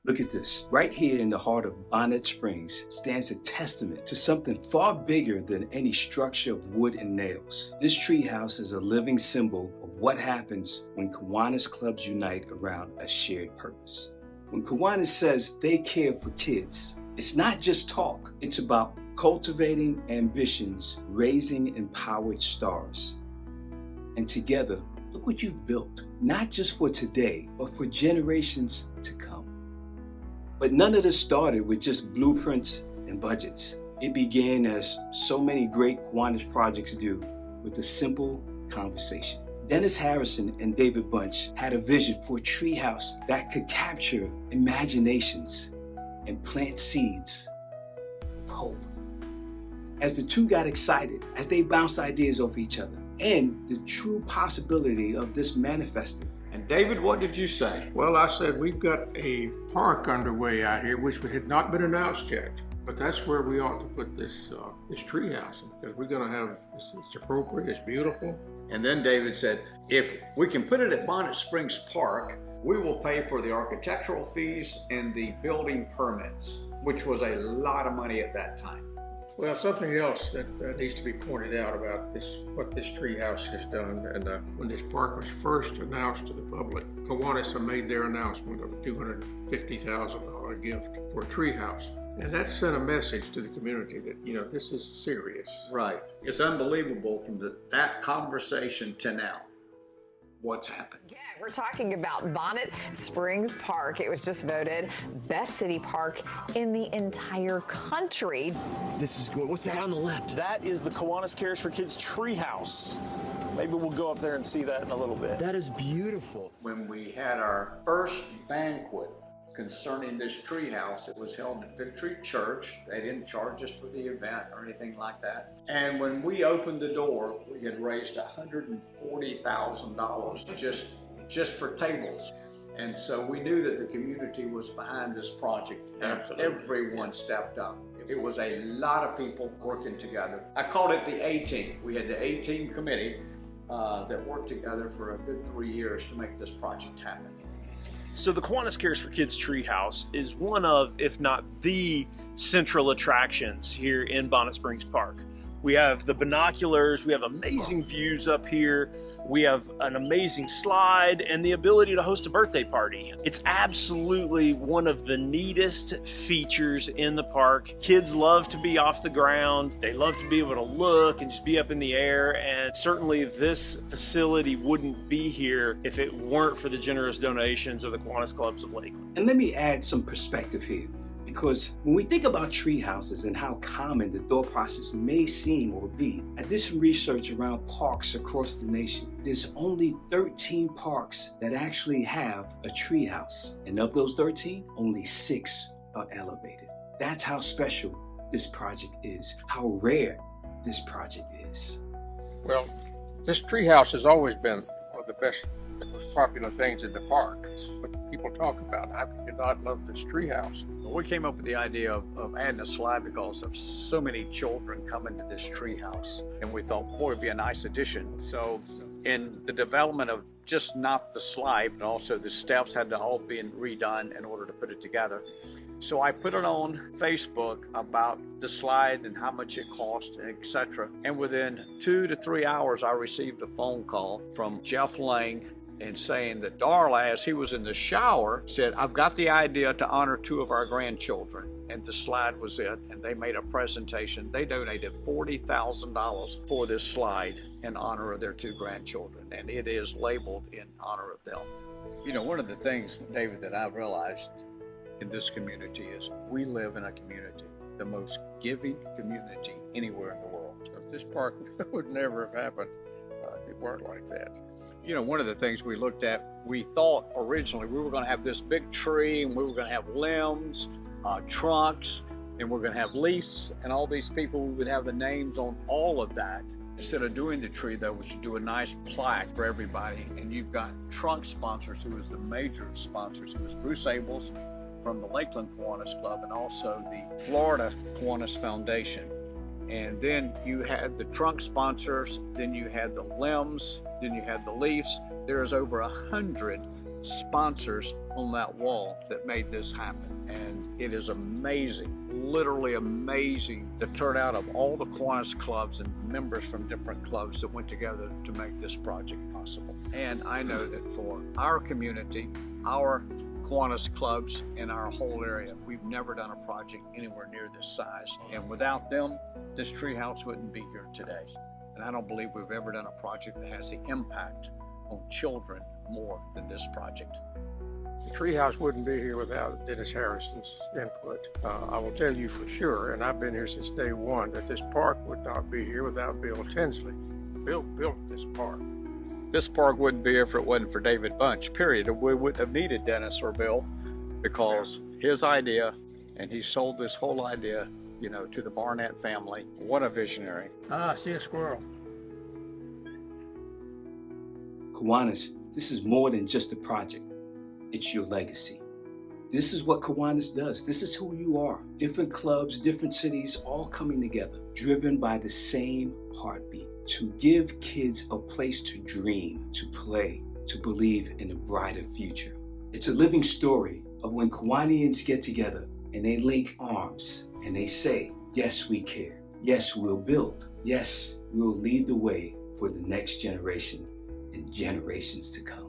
Look at this. Right here in the heart of Bonnet Springs stands a testament to something far bigger than any structure of wood and nails. This treehouse is a living symbol of what happens when Kiwanis Clubs unite around a shared purpose. When Kiwanis says they care for kids, it's not just talk. It's about cultivating ambitions, raising empowered stars. And together, look what you've built, not just for today, but for generations to come. But none of this started with just blueprints and budgets. It began, as so many great Kiwanis projects do, with a simple conversation. Dennis Harrison and David Bunch had a vision for a treehouse that could capture imaginations and plant seeds of hope. As the two got excited, as they bounced ideas off each other, and the true possibility of this manifesting. And David, what did you say? Well, I said we've got a park underway out here, which had not been announced yet. But that's where we ought to put this treehouse, because we're going to have, it's appropriate, it's beautiful. And then David said, if we can put it at Bonnet Springs Park, we will pay for the architectural fees and the building permits, which was a lot of money at that time. Well, something else that needs to be pointed out about this, what this treehouse has done, and when this park was first announced to the public, Kiwanis made their announcement of a $250,000 gift for a treehouse. And that sent a message to the community that, you know, this is serious. Right. It's unbelievable from that conversation to now. What's happened? Yeah, we're talking about Bonnet Springs Park. It was just voted best city park in the entire country. This is good. What's that on the left? That is the Kiwanis Cares for Kids Treehouse. Maybe we'll go up there and see that in a little bit. That is beautiful. When we had our first banquet concerning this treehouse, it was held at Victory Church. They didn't charge us for the event or anything like that. And when we opened the door, we had raised $140,000 just for tables. And so we knew that the community was behind this project. Absolutely. Everyone stepped up. It was a lot of people working together. I called it the A-Team. We had the A-Team committee that worked together for a good 3 years to make this project happen. So the Kiwanis Cares for Kids Treehouse is one of, if not the central attractions here in Bonnet Springs Park. We have the binoculars, we have amazing views up here, we have an amazing slide, and the ability to host a birthday party. It's absolutely one of the neatest features in the park. Kids love to be off the ground, they love to be able to look and just be up in the air, and certainly this facility wouldn't be here if it weren't for the generous donations of the Kiwanis Clubs of Lakeland. And let me add some perspective here. Because when we think about tree houses and how common the thought process may seem or be, I did some research around parks across the nation. There's only 13 parks that actually have a tree house. And of those 13, only 6 are elevated. That's how special this project is, how rare this project is. Well, this treehouse has always been one of the best, most popular things in the park. It's what people talk about. How can you not love this treehouse? We came up with the idea of adding a slide because of so many children coming to this treehouse, and we thought, boy, it'd be a nice addition. So in the development of just not the slide, but also the steps had to all be redone in order to put it together. So I put it on Facebook about the slide and how much it cost, etc. And within 2 to 3 hours, I received a phone call from Jeff Lang and saying that Darla, as he was in the shower, said, I've got the idea to honor 2 of our grandchildren. And the slide was it. And they made a presentation. They donated $40,000 for this slide in honor of their 2 grandchildren. And it is labeled in honor of them. You know, one of the things, David, that I've realized in this community is we live in a community, the most giving community anywhere in the world. So this park would never have happened if it weren't like that. You know, one of the things we looked at, we thought originally we were going to have this big tree and we were going to have limbs, trunks, and we're going to have leaves, and all these people, we would have the names on all of that. Instead of doing the tree, though, we should do a nice plaque for everybody. And you've got trunk sponsors, who is the major sponsors, who is Bruce Abels from the Lakeland Kiwanis Club, and also the Florida Kiwanis Foundation. And then you had the trunk sponsors, then you had the limbs, then you had the leaves. There's over 100 sponsors on that wall that made this happen. And it is amazing, literally amazing, the turnout of all the Kiwanis clubs and members from different clubs that went together to make this project possible. And I know that for our community, our Kiwanis clubs in our whole area, we've never done a project anywhere near this size. And without them, this treehouse wouldn't be here today. And I don't believe we've ever done a project that has the impact on children more than this project. The treehouse wouldn't be here without Dennis Harrison's input. I will tell you for sure, and I've been here since day one, that this park would not be here without Bill Tinsley. Bill built this park. This park wouldn't be here if it wasn't for David Bunch, period. We wouldn't have needed Dennis or Bill, because his idea, and he sold this whole idea, you know, to the Barnett family. What a visionary. Ah, I see a squirrel. Kiwanis, this is more than just a project. It's your legacy. This is what Kiwanis does. This is who you are. Different clubs, different cities, all coming together, driven by the same heartbeat, to give kids a place to dream, to play, to believe in a brighter future. It's a living story of when Kiwanians get together and they link arms and they say, yes, we care. Yes, we'll build. Yes, we'll lead the way for the next generation and generations to come.